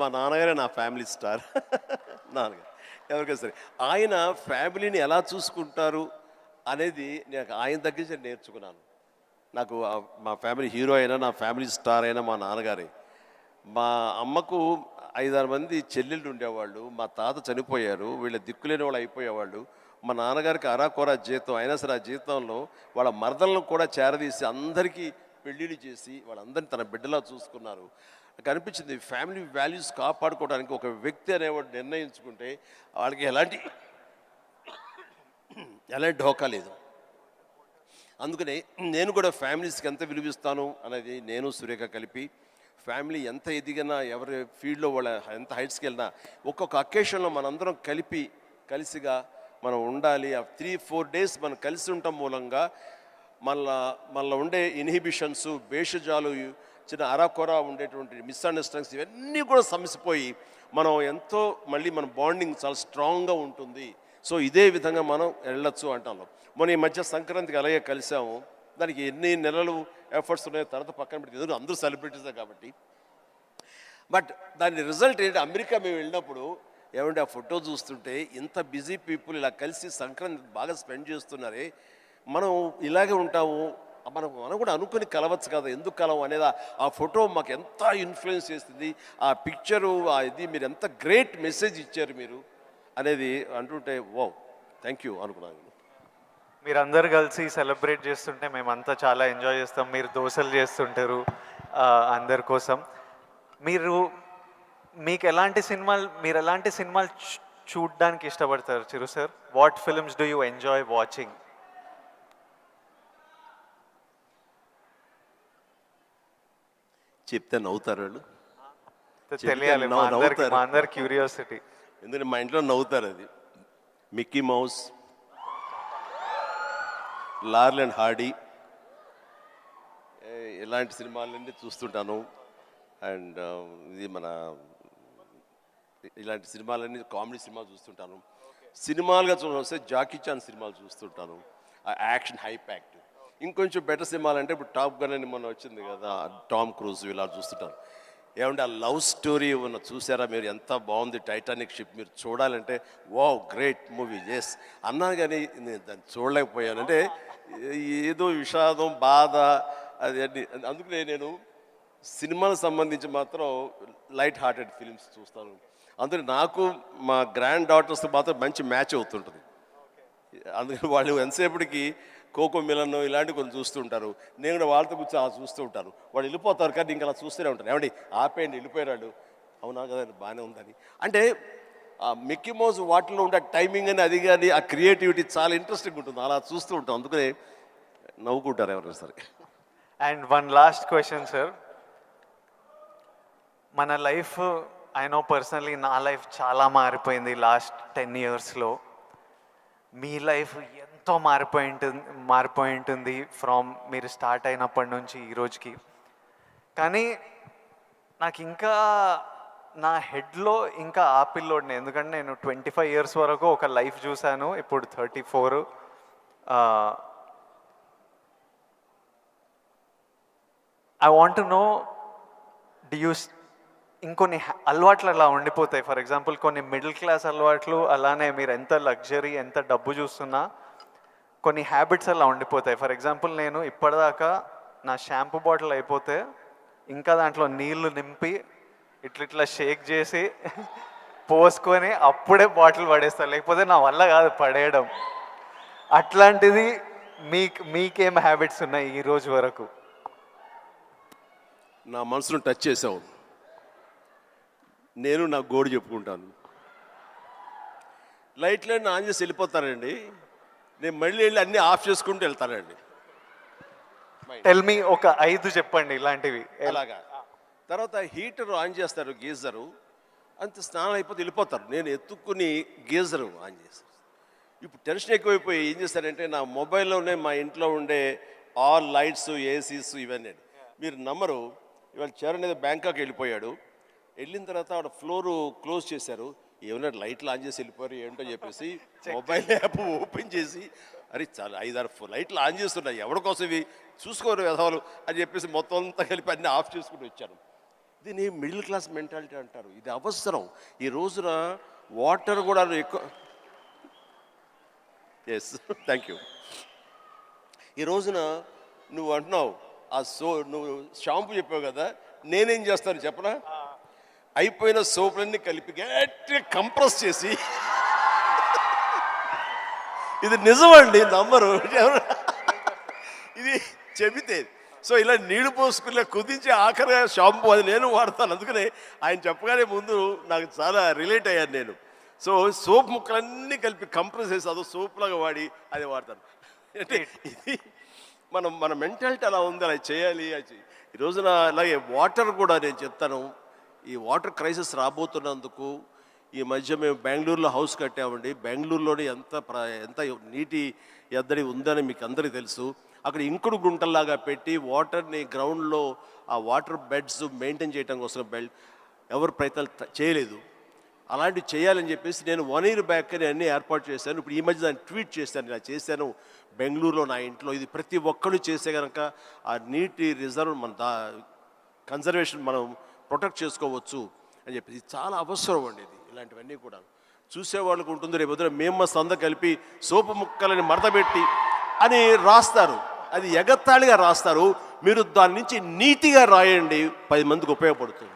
మా నాన్నగారే నా ఫ్యామిలీ స్టార్. నాన్నగారు ఎవరికైనా సరే ఆయన ఫ్యామిలీని ఎలా చూసుకుంటారు అనేది నాకు ఆయన దగ్గర నుంచి నేర్చుకున్నాను. నాకు మా ఫ్యామిలీ హీరో అయినా నా ఫ్యామిలీ స్టార్ అయినా మా నాన్నగారే. మా అమ్మకు 5-6 మంది చెల్లెళ్ళు ఉండేవాళ్ళు. మా తాత చనిపోయారు. వీళ్ళ దిక్కులేని వాళ్ళు అయిపోయేవాళ్ళు. మా నాన్నగారికి అరాకొర జీతం అయినా సరే ఆ జీతంలో వాళ్ళ మరదలను కూడా చేరదీసి అందరికీ పెళ్ళిళ్ళు చేసి వాళ్ళందరినీ తన బిడ్డలా చూసుకున్నారు. నాకు అనిపించింది ఫ్యామిలీ వాల్యూస్ కాపాడుకోవడానికి ఒక వ్యక్తి అనేవాడు నిర్ణయించుకుంటే వాళ్ళకి ఎలాంటి ఢోకా లేదు. అందుకనే నేను కూడా ఫ్యామిలీస్కి ఎంత విలువిస్తాను అనేది నేను సురేఖ కలిపి ఫ్యామిలీ ఎంత ఎదిగినా ఎవరి ఫీల్డ్లో వాళ్ళ ఎంత హైట్స్కి వెళ్ళినా ఒక్కొక్క అకేషన్లో మనందరం కలిసిగా మనం ఉండాలి. ఆ 3-4 డేస్ మనం కలిసి ఉండటం మూలంగా మళ్ళీ ఉండే ఇన్హిబిషన్స్ భేషజాలు చిన్న అరాకొర ఉండేటువంటి మిస్అండర్స్టాండింగ్స్ ఇవన్నీ కూడా సమసిపోయి మనం ఎంతో మళ్ళీ మన బాండింగ్ చాలా స్ట్రాంగ్గా ఉంటుంది. సో ఇదే విధంగా మనం వెళ్ళొచ్చు అంటాం. మొన్న ఈ మధ్య సంక్రాంతికి అలాగే కలిసాము. దానికి ఎన్ని నెలలు ఎఫర్ట్స్ ఉన్నాయో తర్వాత పక్కన పెట్టి ఎందుకంటే అందరూ సెలబ్రిటీసే కాబట్టి. బట్ దాని రిజల్ట్ ఏంటి, అమెరికా మేము వెళ్ళినప్పుడు ఏమంటే ఆ ఫోటో చూస్తుంటే ఇంత బిజీ పీపుల్ ఇలా కలిసి సంక్రాంతి బాగా స్పెండ్ చేస్తున్నారే, మనం ఇలాగే ఉంటాము, మనం కూడా అనుకుని కలవచ్చు కదా, ఎందుకు కలవు అనేది ఆ ఫోటో మాకు ఎంత ఇన్ఫ్లుయెన్స్ చేస్తుంది. ఆ పిక్చరు ఇది మీరు ఎంత గ్రేట్ మెసేజ్ ఇచ్చారు మీరు అనేది అంటుంటే ఓ థ్యాంక్ యూ అనుకున్నాను. మీరందరూ కలిసి సెలబ్రేట్ చేస్తుంటే మేమంతా చాలా ఎంజాయ్ చేస్తాం. మీరు దోశలు చేస్తుంటారు అందరి కోసం. మీకు ఎలాంటి సినిమాలు చూడడానికి ఇష్టపడతారు Chiru sir? What films do you enjoy watching? చెప్తే నవ్వుతారు వాళ్ళు, తెలియాలి మా అందరి క్యూరియాసిటీ. ఎందుకంటే మా ఇంట్లో నవ్వుతారు. అది మిక్కీ మౌస్, లార్ల్ అండ్ హార్డీ ఇలాంటి సినిమాలన్నీ చూస్తుంటాను. అండ్ ఇది మన ఇలాంటి సినిమాలన్నీ కామెడీ సినిమాలు చూస్తుంటాను. సినిమాలుగా చూడాల్సి జాకీ చాన్ సినిమాలు చూస్తుంటాను, ఆ యాక్షన్ హై ప్యాక్ట్. ఇంకొంచెం బెటర్ సినిమాలు అంటే ఇప్పుడు టాప్ గన్ అని మొన్న వచ్చింది కదా, టామ్ క్రూజ్, ఇలా చూస్తుంటాను. ఏమంటే ఆ లవ్ స్టోరీ ఉన్న చూసారా మీరు, ఎంత బాగుంది టైటానిక్ షిప్, మీరు చూడాలంటే వావ్ గ్రేట్ మూవీ ఎస్ అన్నాను. కానీ నేను దాన్ని చూడలేకపోయాను. అంటే ఏదో విషాదం బాధ అది అన్ని. అందుకనే నేను సినిమాలకు సంబంధించి మాత్రం లైట్ హార్టెడ్ ఫిలిమ్స్ చూస్తాను. అందుకని నాకు మా గ్రాండ్ డాటర్స్ మాత్రం మంచి మ్యాచ్ అవుతుంటుంది. అందుకని వాళ్ళు ఎంతసేపటికి కోకో మిలన్ ఇలాంటివి కొన్ని చూస్తూ ఉంటారు. నేను కూడా వాళ్ళతో కూర్చొని చూస్తూ ఉంటాను. వాళ్ళు వెళ్ళిపోతారు కానీ ఇంకా అలా చూస్తూనే ఉంటాను. ఏమండి ఆపేయండి వెళ్ళిపోయాడు, అవునా కదా బాగానే ఉందని. అంటే ఆ మిక్కీ మౌస్ వాటిలో ఉండే టైమింగ్ అని అది కానీ ఆ క్రియేటివిటీ చాలా ఇంట్రెస్టింగ్ ఉంటుంది. అలా చూస్తూ ఉంటాం, అందుకనే నవ్వుకుంటారు ఎవరైనా సరే. And one last question sir, మన లైఫ్ ఐ నో పర్సనలీ నా లైఫ్ చాలా మారిపోయింది లాస్ట్ 10 yearsలో. మీ లైఫ్ ఎంతో మారిపోయి ఉంటుంది ఫ్రమ్ మీరు స్టార్ట్ అయినప్పటి నుంచి ఈ రోజుకి. కానీ నాకు ఇంకా నా హెడ్లో ఇంకా ఆ పిల్లోడిని, ఎందుకంటే నేను 25 years వరకు ఒక లైఫ్ చూశాను, ఇప్పుడు 34. ఐ వాంట్ టు నో, ఇంకొన్ని అలవాట్లు అలా ఉండిపోతాయి. ఫర్ ఎగ్జాంపుల్ కొన్ని మిడిల్ క్లాస్ అలవాట్లు, అలానే మీరు ఎంత లగ్జరీ ఎంత డబ్బు చూస్తున్నా కొన్ని హ్యాబిట్స్ అలా ఉండిపోతాయి. ఫర్ ఎగ్జాంపుల్ నేను ఇప్పటిదాకా నా షాంపూ బాటిల్ అయిపోతే ఇంకా దాంట్లో నీళ్లు నింపి ఇట్లా షేక్ చేసి పోసుకొని అప్పుడే బాటిల్ పడేస్తాను, లేకపోతే నా వల్ల కాదు పడేయడం. అట్లాంటిది మీకేం హ్యాబిట్స్ ఉన్నాయి ఈ రోజు వరకు? నా మనసును టచ్ చేసావు. నేను నా గోడు చెప్పుకుంటాను. లైట్లన్నీ ఆన్ చేసి వెళ్ళిపోతానండి, నేను మళ్ళీ వెళ్ళి అన్నీ ఆఫ్ చేసుకుంటూ వెళ్తానండి. టెల్ మీ ఒక 5 చెప్పండి ఇలాంటివి. అలాగా తర్వాత హీటర్ ఆన్ చేస్తారు, గీజరు అంత స్నానం అయిపోతే వెళ్ళిపోతారు. నేను ఎత్తుక్కుని గీజరు ఆన్ చేస్తాను. ఇప్పుడు టెన్షన్ ఎక్కువైపోయి ఏం చేస్తారంటే నా మొబైల్లోనే మా ఇంట్లో ఉండే ఆల్ లైట్స్ ఏసీస్ ఇవన్నీ. మీరు నమ్మరు, ఇవాళ చరణ్ అనేది బ్యాంకాక్ వెళ్ళిపోయాడు. వెళ్ళిన తర్వాత ఆవిడ ఫ్లోరు క్లోజ్ చేశారు. ఏమన్నా లైట్లు ఆన్ చేసి వెళ్ళిపోయారు ఏంటో చెప్పేసి మొబైల్ యాప్ ఓపెన్ చేసి అరే చాలా 5-6 లైట్లు ఆన్ చేస్తున్నాయి, ఎవరి కోసం ఇవి చూసుకోరు వెధవలు అని చెప్పేసి మొత్తం అంతా కలిపి అన్నీ ఆఫ్ చేసుకుంటూ వచ్చాను. దీన్ని మిడిల్ క్లాస్ మెంటాలిటీ అంటారు. ఇది అవసరం. ఈ రోజున వాటర్ కూడా ఎక్కువ. Yes, thank you. ఈ రోజున నువ్వు అంటున్నావు నువ్వు షాంపూ చెప్పావు కదా, నేనేం చేస్తాను చెప్పనా? అయిపోయిన సోపులన్నీ కలిపి గట్టిగా కంప్రెస్ చేసి, ఇది నిజమండి, నమ్మరు ఇది చెబితే. సో ఇలా నీళ్లు పోసుకునే కుదించి ఆఖరిగా షాంపూ అది నేను వాడతాను. అందుకనే ఆయన చెప్పగానే ముందు నాకు చాలా రిలేట్ అయ్యాను నేను. సో సోప్ ముక్కలన్నీ కలిపి కంప్రెస్ చేసి అదో సోప్ లాగా వాడి అది వాడతాను. అంటే ఇది మన మెంటాలిటీ అలా ఉంది, అలా చేయాలి. ఈ రోజున అలాగే వాటర్ కూడా నేను చెప్తాను. ఈ వాటర్ క్రైసిస్ రాబోతున్నందుకు ఈ మధ్య మేము బెంగళూరులో హౌస్ కట్టామండి. బెంగళూరులోనే ఎంత నీటి ఎద్దడి ఉందని మీకు అందరికీ తెలుసు. అక్కడ ఇంకుడు గుంటల్లాగా పెట్టి వాటర్ని గ్రౌండ్లో ఆ వాటర్ బెడ్స్ మెయింటైన్ చేయడం కోసం ఎవరు ప్రయత్నాలు చేయలేదు. అలాంటివి చేయాలని చెప్పేసి నేను 1 year బ్యాక్ అన్నీ ఏర్పాటు చేశాను. ఇప్పుడు ఈ మధ్య దాన్ని ట్వీట్ చేశాను. ఇలా చేశాను బెంగళూరులో నా ఇంట్లో. ఇది ప్రతి ఒక్కరు చేసే కనుక ఆ నీటి రిజర్వ్ కన్జర్వేషన్ మనం ప్రొటెక్ట్ చేసుకోవచ్చు అని చెప్పేసి చాలా అవసరం అండి. ఇది ఇలాంటివన్నీ కూడా చూసేవాళ్ళకు ఉంటుంది. రేపు పొద్దున మేము మా సంద కలిపి సోపు ముక్కలని మడతపెట్టి అని రాస్తారు. అది ఎగత్తాళిగా రాస్తారు. మీరు దాని నుంచి నీతిగా రాయండి, 10 మందికి ఉపయోగపడుతుంది.